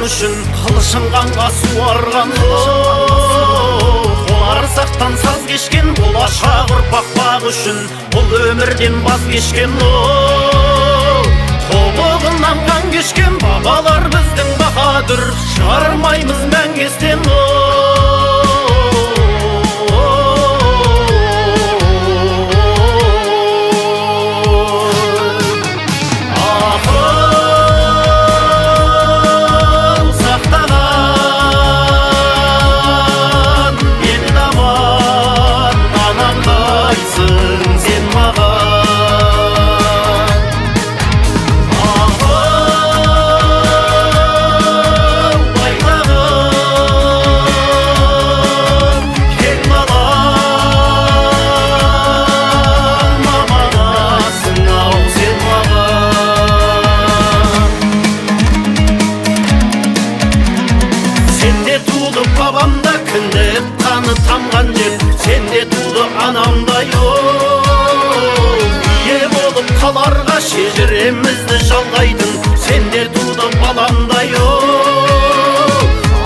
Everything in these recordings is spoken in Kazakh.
үшін қылышын қанға суарған арсақтан саз кешкен болашақ ұрпақ бақ үшін бұл өмірден баз кешкен тобығынан қан кешкен бабалар біздің баһадүр шығармаймыз мәңгі естен бабамда кіндік қаны тамған жер сенде туды анамдай ие болып қаларға шежіремізді жалғайтын сенде туды баламдай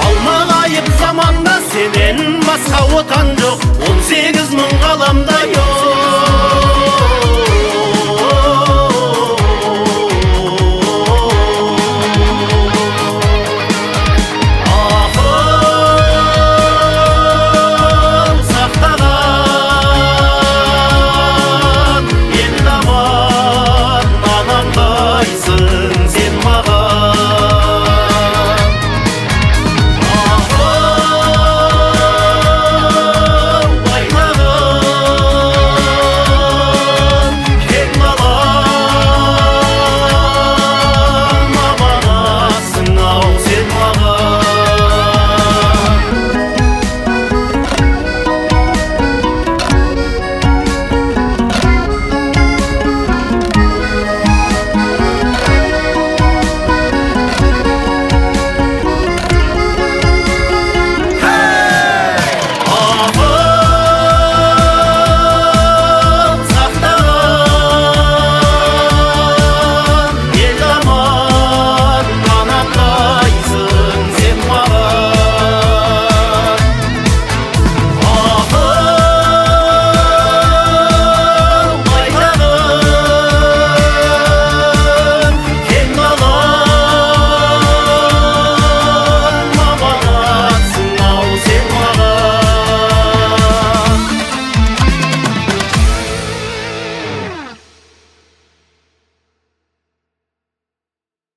алмағайып заманда сенен басқа отан жоқ